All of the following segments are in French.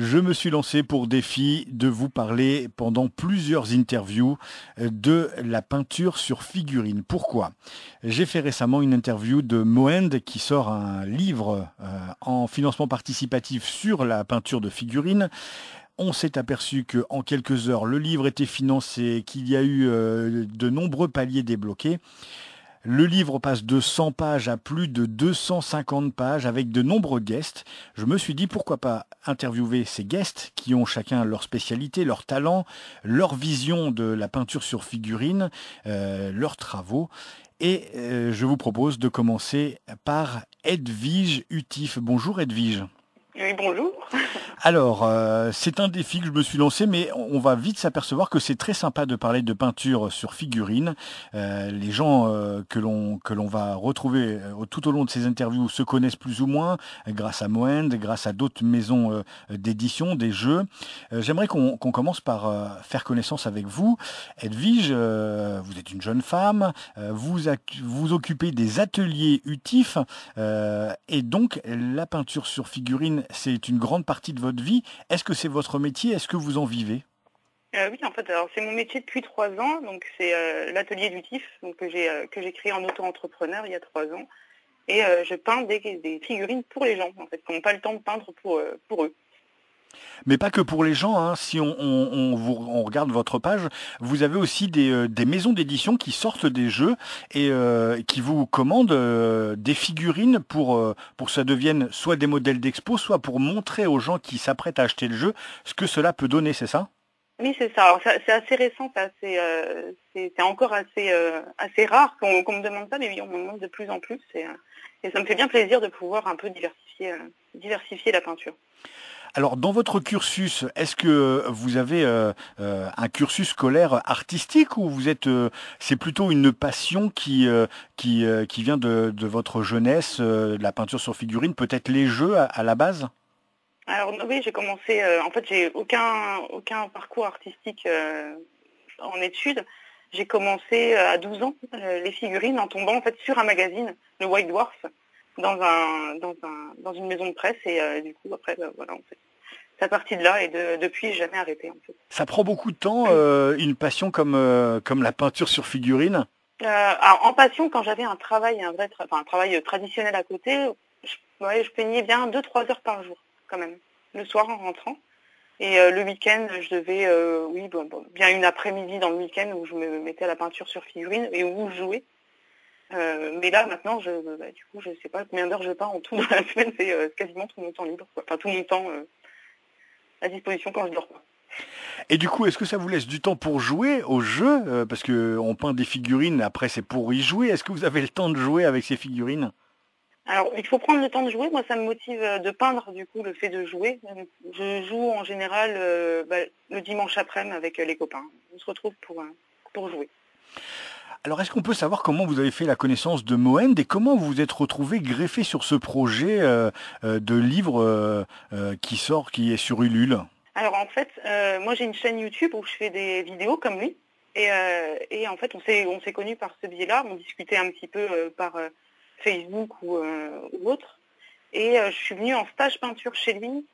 Je me suis lancé pour défi de vous parler pendant plusieurs interviews de la peinture sur figurine. Pourquoi? J'ai fait récemment une interview de Moend qui sort un livre en financement participatif sur la peinture de figurines. On s'est aperçu qu'en quelques heures, le livre était financé, qu'il y a eu de nombreux paliers débloqués. Le livre passe de 100 pages à plus de 250 pages avec de nombreux guests. Je me suis dit pourquoi pas interviewer ces guests qui ont chacun leur spécialité, leur talent, leur vision de la peinture sur figurine, leurs travaux. Et je vous propose de commencer par Edwige Utif. Bonjour Edwige. Oui, bonjour. Alors, c'est un défi que je me suis lancé, mais on va vite s'apercevoir que c'est très sympa de parler de peinture sur figurine. Les gens que l'on va retrouver tout au long de ces interviews se connaissent plus ou moins grâce à Moend, grâce à d'autres maisons d'édition, des jeux. J'aimerais qu'on commence par faire connaissance avec vous. Edwige, vous êtes une jeune femme, vous occupez des ateliers UTIF, et donc la peinture sur figurine, c'est une grande partie de votre vie. Est-ce que c'est votre métier? Est-ce que vous en vivez? Oui, en fait, alors c'est mon métier depuis 3 ans, donc c'est l'atelier du TIF, donc que j'ai créé en auto-entrepreneur il y a 3 ans, et je peins des figurines pour les gens, en fait, qui n'ont pas le temps de peindre pour eux. Mais pas que pour les gens, hein. Si on regarde votre page, vous avez aussi des maisons d'édition qui sortent des jeux et qui vous commandent des figurines pour que ça devienne soit des modèles d'expo, soit pour montrer aux gens qui s'apprêtent à acheter le jeu ce que cela peut donner, c'est ça? Oui, c'est ça. Alors, c'est assez récent, c'est encore assez rare qu'on me demande ça, mais oui, on me demande de plus en plus, et ça me fait bien plaisir de pouvoir un peu diversifier la peinture. Alors, dans votre cursus, est-ce que vous avez un cursus scolaire artistique ou c'est plutôt une passion qui vient de votre jeunesse, de la peinture sur figurine, peut-être les jeux à la base? Alors oui, j'ai commencé, en fait, j'ai aucun parcours artistique en études. J'ai commencé à 12 ans les figurines en tombant en fait sur un magazine, le White Dwarf, dans une maison de presse, et du coup après voilà, en fait, c'est à partir de là, et depuis j'ai jamais arrêté en fait. Ça prend beaucoup de temps, une passion comme la peinture sur figurine? Alors en passion, quand j'avais un travail, un travail traditionnel à côté, je peignais bien 2-3 heures par jour quand même, le soir en rentrant. Et le week-end, je devais, bien une après-midi dans le week-end où je me mettais à la peinture sur figurine et où je jouais. Mais là, maintenant, du coup, je sais pas combien d'heures je peins en tout dans la semaine, c'est quasiment tout mon temps libre, quoi. Enfin, tout mon temps à disposition quand je dors pas. Et du coup, est-ce que ça vous laisse du temps pour jouer au jeu? Parce que on peint des figurines, après c'est pour y jouer. Est-ce que vous avez le temps de jouer avec ces figurines? Alors, il faut prendre le temps de jouer. Moi, ça me motive de peindre, du coup, le fait de jouer. Je joue en général le dimanche après-midi avec les copains. On se retrouve pour jouer. Alors, est-ce qu'on peut savoir comment vous avez fait la connaissance de Moend et comment vous vous êtes retrouvé greffé sur ce projet de livre qui est sur Ulule? Alors, en fait, moi, j'ai une chaîne YouTube où je fais des vidéos comme lui. Et en fait, on s'est connus par ce biais-là. On discutait un petit peu par Facebook ou autre. Et je suis venue en stage peinture chez lui.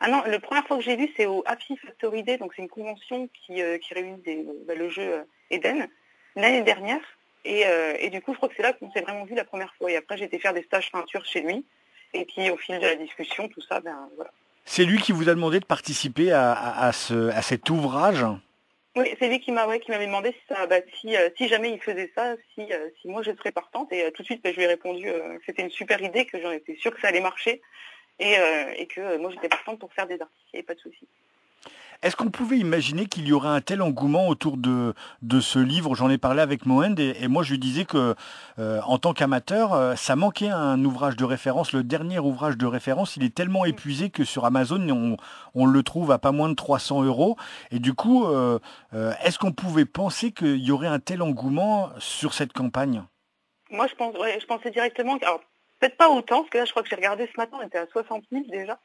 Ah non, la première fois que j'ai vu, c'est au Happy Factory Day, donc c'est une convention qui réunit le jeu Eden, l'année dernière. Et du coup, je crois que c'est là qu'on s'est vraiment vu la première fois. Et après, j'ai été faire des stages peinture chez lui. Et puis, au fil de la discussion, tout ça, ben voilà. C'est lui qui vous a demandé de participer à cet ouvrage? Oui, c'est lui qui m'avait demandé si jamais il faisait ça, si moi je serais partante. Et tout de suite, je lui ai répondu que c'était une super idée, que j'en étais sûre que ça allait marcher, et que moi j'étais partante pour faire des articles, et pas de souci. Est-ce qu'on pouvait imaginer qu'il y aurait un tel engouement autour de ce livre? J'en ai parlé avec Moend et moi je lui disais que en tant qu'amateur, ça manquait un ouvrage de référence. Le dernier ouvrage de référence, il est tellement épuisé que sur Amazon, on le trouve à pas moins de 300 euros. Et du coup, est-ce qu'on pouvait penser qu'il y aurait un tel engouement sur cette campagne? Moi, je pensais directement, alors peut-être pas autant, parce que là, je crois que j'ai regardé ce matin, on était à 60 000 déjà.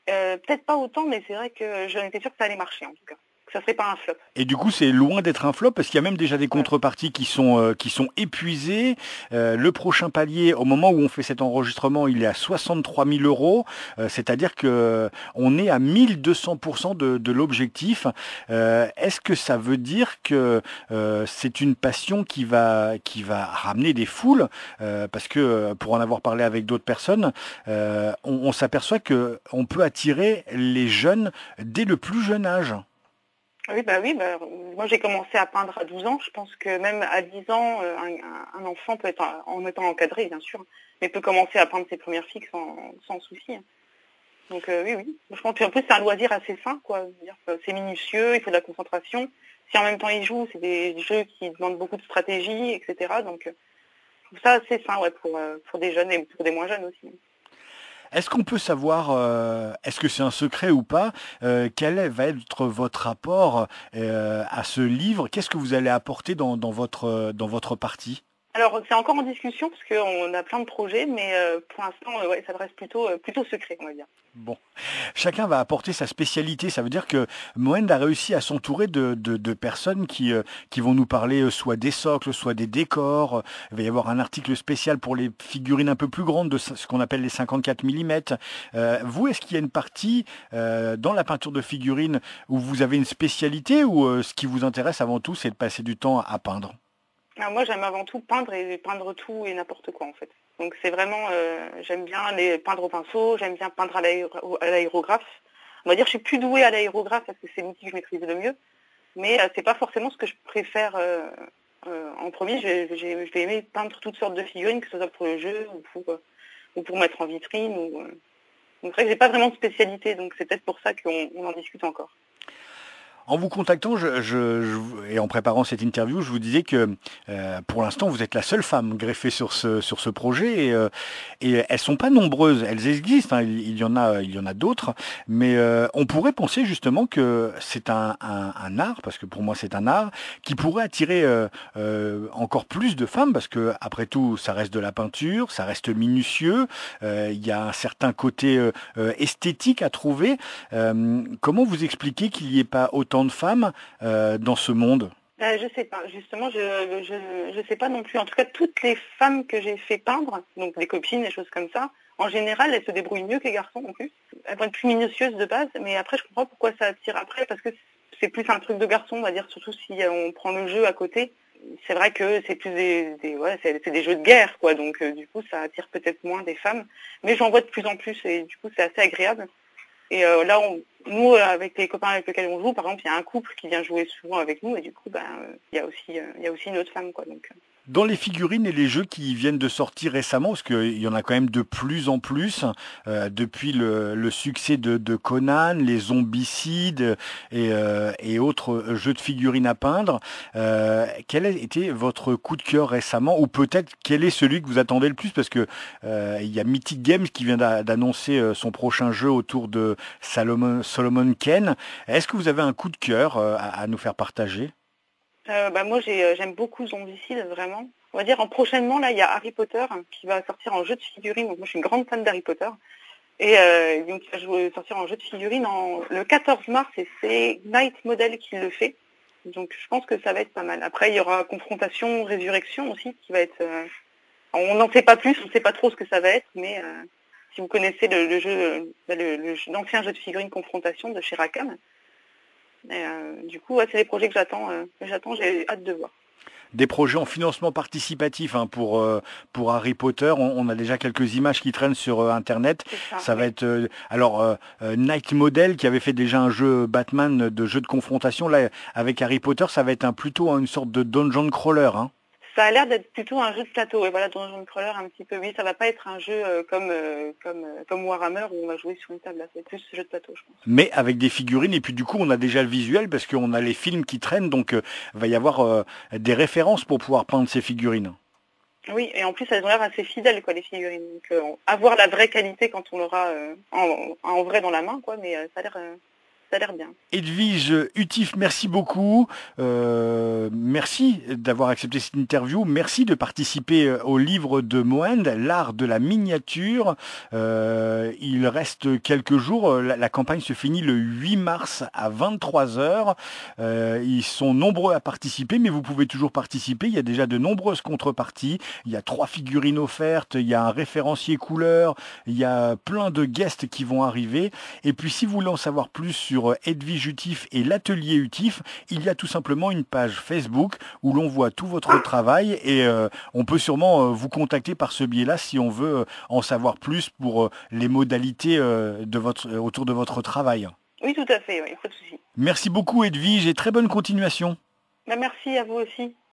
Peut-être pas autant, mais c'est vrai que j'en étais sûre que ça allait marcher en tout cas. ça serait pas un flop. Et du coup, c'est loin d'être un flop parce qu'il y a même déjà des contreparties qui sont épuisées. Le prochain palier, au moment où on fait cet enregistrement, il est à 63 000 euros. C'est-à-dire que on est à 1200% de l'objectif. Est-ce que ça veut dire que c'est une passion qui va ramener des foules? Parce que pour en avoir parlé avec d'autres personnes, on s'aperçoit que on peut attirer les jeunes dès le plus jeune âge. Oui, moi j'ai commencé à peindre à 12 ans. Je pense que même à 10 ans, un enfant peut être, en étant encadré bien sûr, mais peut commencer à peindre ses premières figues sans souci. Donc oui. Je pense qu'en plus c'est un loisir assez sain, quoi. C'est minutieux, il faut de la concentration. Si en même temps il joue, c'est des jeux qui demandent beaucoup de stratégie, etc. Donc je trouve ça assez sain, pour des jeunes et pour des moins jeunes aussi. Est-ce qu'on peut savoir, est-ce que c'est un secret ou pas, va être votre rapport à ce livre? Qu'est-ce que vous allez apporter dans votre partie? Alors c'est encore en discussion parce qu'on a plein de projets, mais pour l'instant, ça reste plutôt secret, on va dire. Bon, chacun va apporter sa spécialité. Ça veut dire que Moend a réussi à s'entourer de personnes qui vont nous parler soit des socles, soit des décors. Il va y avoir un article spécial pour les figurines un peu plus grandes, de ce qu'on appelle les 54 mm. Vous, est-ce qu'il y a une partie dans la peinture de figurines où vous avez une spécialité ou ce qui vous intéresse avant tout, c'est de passer du temps à peindre? Alors moi j'aime avant tout peindre et peindre tout et n'importe quoi en fait. Donc c'est vraiment, j'aime bien les peindre au pinceau, j'aime bien peindre à l'aérographe. On va dire que je suis plus douée à l'aérographe parce que c'est l'outil que je maîtrise le mieux, mais c'est pas forcément ce que je préfère en premier. Je vais aimer peindre toutes sortes de figurines, que ce soit pour le jeu ou pour mettre en vitrine. Donc c'est vrai que j'ai pas vraiment de spécialité, donc c'est peut-être pour ça qu'on en discute encore. En vous contactant et en préparant cette interview, je vous disais que pour l'instant, vous êtes la seule femme greffée sur ce projet et elles sont pas nombreuses. Elles existent, hein, il y en a d'autres, mais on pourrait penser justement que c'est un art, parce que pour moi c'est un art, qui pourrait attirer encore plus de femmes, parce que après tout, ça reste de la peinture, ça reste minutieux, il y a un certain côté esthétique à trouver. Comment vous expliquez qu'il n'y ait pas autant de femmes dans ce monde? Je sais pas, justement, je sais pas non plus. En tout cas, toutes les femmes que j'ai fait peindre, donc des copines, des choses comme ça, en général, elles se débrouillent mieux que les garçons en plus. Elles vont être plus minutieuses de base, mais après, je comprends pourquoi ça attire après, parce que c'est plus un truc de garçon, on va dire, surtout si on prend le jeu à côté. C'est vrai que c'est plus c'est des jeux de guerre, quoi, donc du coup, ça attire peut-être moins des femmes, mais j'en vois de plus en plus et du coup, c'est assez agréable. Et là, nous, avec les copains avec lesquels on joue, par exemple, il y a un couple qui vient jouer souvent avec nous, et du coup, il y a aussi une autre femme, quoi. Donc, Dans les figurines et les jeux qui viennent de sortir récemment, parce qu'il y en a quand même de plus en plus, depuis le succès de Conan, les zombicides et autres jeux de figurines à peindre, quel a été votre coup de cœur récemment, ou peut-être quel est celui que vous attendez le plus, parce que il y a Mythic Games qui vient d'annoncer son prochain jeu autour de Solomon Kane. Est-ce que vous avez un coup de cœur à nous faire partager? moi, j'aime beaucoup Zombicide, vraiment. On va dire, prochainement, là, il y a Harry Potter qui va sortir en jeu de figurines. Donc, moi, je suis une grande fan d'Harry Potter. Et donc, il va sortir en jeu de figurines le 14 mars, et c'est Night Model qui le fait. Donc, je pense que ça va être pas mal. Après, il y aura Confrontation, Résurrection aussi, qui va être... on n'en sait pas plus, on ne sait pas trop ce que ça va être, mais si vous connaissez le jeu, l'ancien jeu de figurines Confrontation de chez Rackham, du coup, c'est des projets que j'attends, j'ai hâte de voir. Des projets en financement participatif, hein, pour Harry Potter. On a déjà quelques images qui traînent sur Internet. Ça va être Night Model qui avait fait déjà un jeu Batman de jeu de confrontation. Là, avec Harry Potter, ça va être plutôt une sorte de dungeon crawler, hein. Ça a l'air d'être plutôt un jeu de plateau. Et voilà, dungeon crawler un petit peu. Oui, ça va pas être un jeu comme Warhammer où on va jouer sur une table. Là, c'est plus jeu de plateau, je pense. Mais avec des figurines, et puis du coup on a déjà le visuel parce qu'on a les films qui traînent, donc va y avoir des références pour pouvoir peindre ces figurines. Oui, et en plus elles ont l'air assez fidèles, quoi, les figurines. Donc avoir la vraie qualité quand on l'aura en vrai dans la main, quoi, mais ça a l'air ça a l'air bien. Edwige Hutif, merci beaucoup. Merci d'avoir accepté cette interview. Merci de participer au livre de Moend, l'art de la miniature. Il reste quelques jours. La campagne se finit le 8 mars à 23 heures. Ils sont nombreux à participer, mais vous pouvez toujours participer. Il y a déjà de nombreuses contreparties. Il y a 3 figurines offertes. Il y a un référencier couleur. Il y a plein de guests qui vont arriver. Et puis, si vous voulez en savoir plus sur Edwige Hutif et l'atelier Hutif, il y a tout simplement une page Facebook où l'on voit tout votre travail et on peut sûrement vous contacter par ce biais-là si on veut en savoir plus pour les modalités autour de votre travail. Oui, tout à fait, oui, pas de souci. Merci beaucoup Edwige et très bonne continuation. Merci à vous aussi.